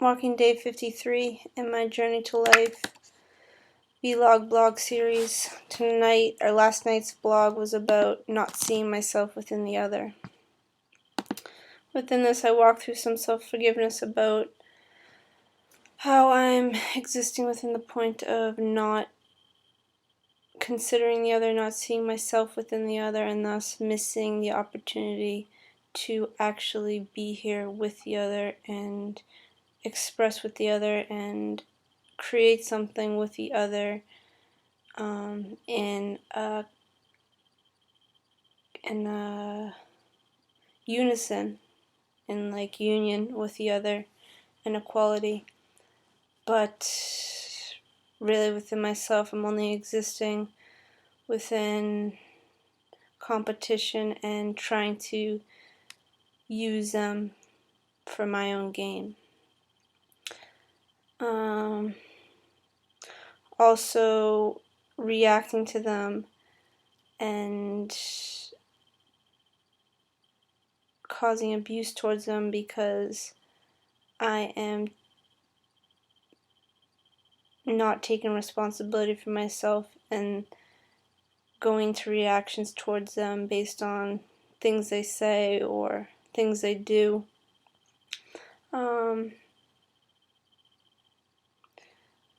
walking day 53 in my Journey to Life vlog blog series. Tonight, or last night's vlog, was about not seeing myself within the other. Within this, I walk through some self-forgiveness about how I'm existing within the point of not considering the other, not seeing myself within the other, and thus missing the opportunity to actually be here with the other and express with the other and create something with the other in a unison, in like union with the other, in equality. But really within myself, I'm only existing within competition and trying to use them for my own gain. Also reacting to them and causing abuse towards them because I am not taking responsibility for myself and going to reactions towards them based on things they say or things they do.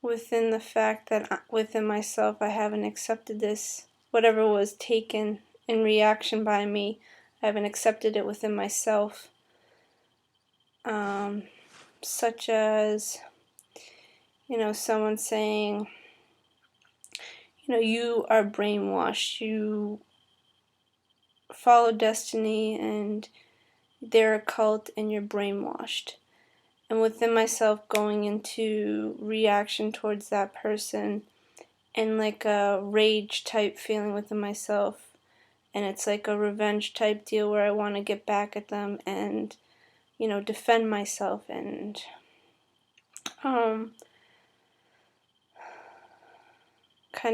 Within the fact that within myself I haven't accepted this, whatever was taken in reaction by me, I haven't accepted it within myself. Such as, someone saying, you are brainwashed, you follow destiny and they're a cult and you're brainwashed. And within myself going into reaction towards that person and like a rage type feeling within myself, and it's like a revenge type deal where I want to get back at them and defend myself and kind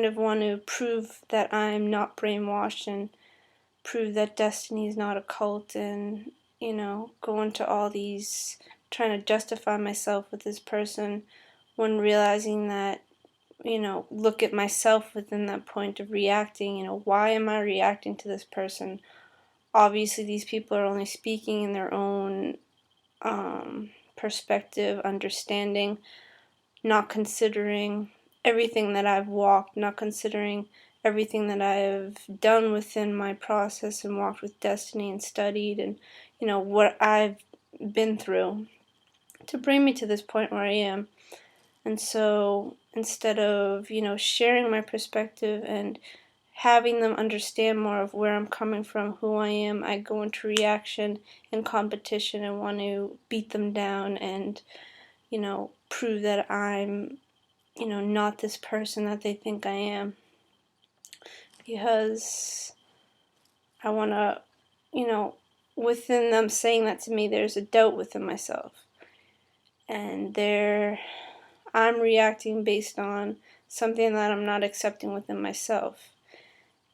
of want to prove that I'm not brainwashed and prove that destiny is not a cult, and go into all these trying to justify myself with this person when realizing that look at myself within that point of reacting. Why am I reacting to this person? Obviously these people are only speaking in their own perspective, understanding, not considering everything that I've walked, not considering everything that I've done within my process and walked with destiny and studied, and what I've been through to bring me to this point where I am. And so instead of sharing my perspective and having them understand more of where I'm coming from, who I am, I go into reaction and competition and want to beat them down and prove that I'm not this person that they think I am, because I want to, within them saying that to me, there's a doubt within myself, and I'm reacting based on something that I'm not accepting within myself.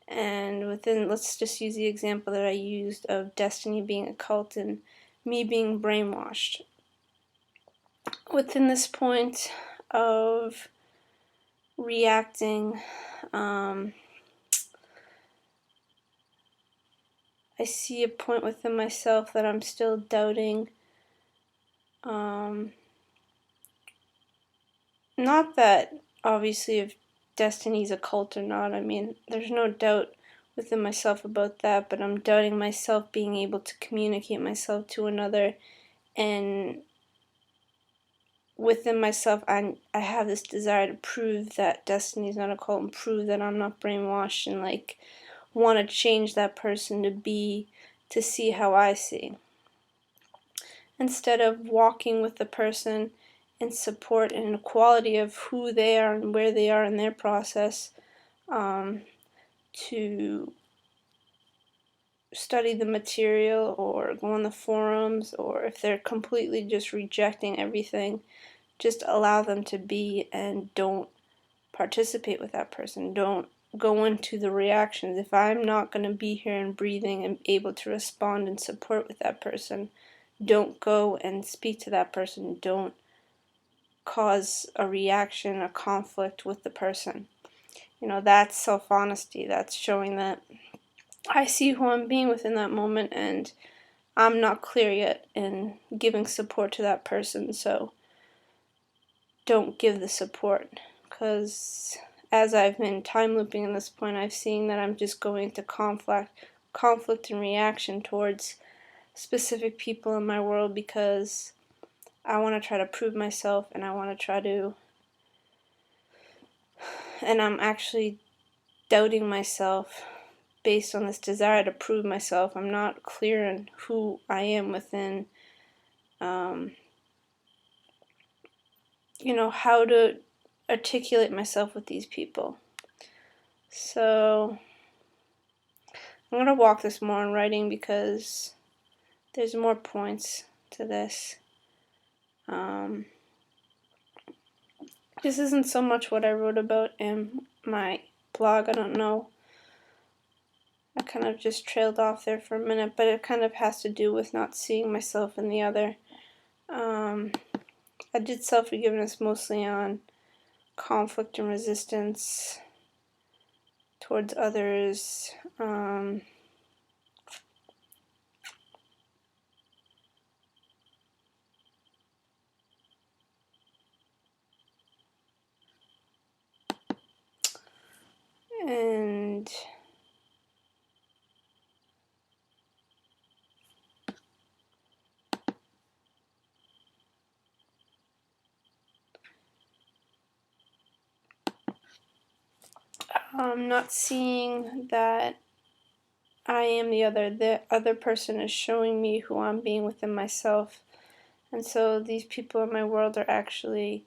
And let's just use the example that I used of destiny being a cult and me being brainwashed. Within this point of reacting, I see a point within myself that I'm still doubting. Not that obviously if destiny's a cult or not, I mean there's no doubt within myself about that, but I'm doubting myself being able to communicate myself to another, and within myself I have this desire to prove that destiny's not a cult and prove that I'm not brainwashed, and like want to change that person to see how I see, instead of walking with the person in support and equality of who they are and where they are in their process, to study the material or go on the forums, or if they're completely just rejecting everything, just allow them to be and don't participate with that person. Don't go into the reactions. If I'm not going to be here and breathing and able to respond and support with that person, don't go and speak to that person. Don't cause a reaction, a conflict with the person. You know, that's self-honesty. That's showing that I see who I'm being within that moment, and I'm not clear yet in giving support to that person, so don't give the support. Because as I've been time looping at this point, I've seen that I'm just going to conflict and reaction towards specific people in my world, because I want to try to prove myself, and I want to try to, and I'm actually doubting myself based on this desire to prove myself. I'm not clear on who I am within, you know, how to articulate myself with these people. So I'm going to walk this more in writing, because there's more points to this. This isn't so much what I wrote about in my blog. I don't know. I kind of just trailed off there for a minute, but it kind of has to do with not seeing myself in the other. I did self-forgiveness mostly on conflict and resistance towards others. And not seeing that I am the other person is showing me who I'm being within myself. And so these people in my world are actually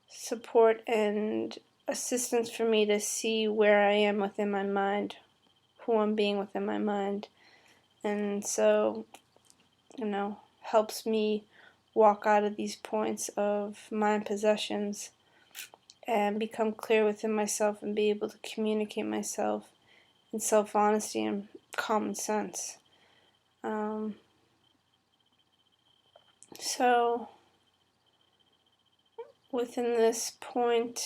support and assistance for me to see where I am within my mind, who I'm being within my mind. And so, you know, helps me walk out of these points of mind possessions and become clear within myself and be able to communicate myself in self-honesty and common sense. So within this point,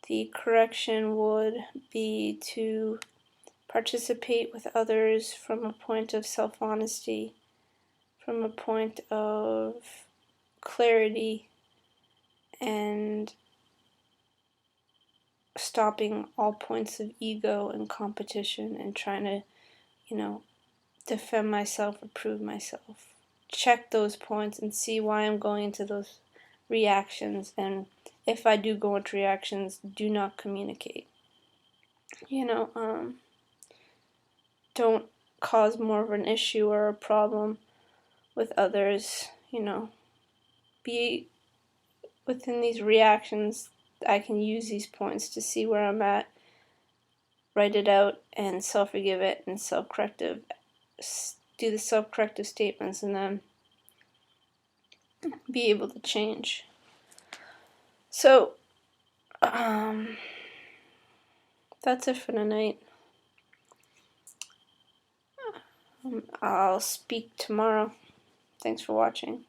the correction would be to participate with others from a point of self-honesty, from a point of clarity, and stopping all points of ego and competition and trying to, you know, defend myself or prove myself. Check those points and see why I'm going into those reactions, and if I do go into reactions, do not communicate. You know, don't cause more of an issue or a problem with others. You know, be within these reactions. I can use these points to see where I'm at, write it out, and self-forgive it, and self-corrective, do the self-corrective statements, and then be able to change. So, that's it for tonight. I'll speak tomorrow. Thanks for watching.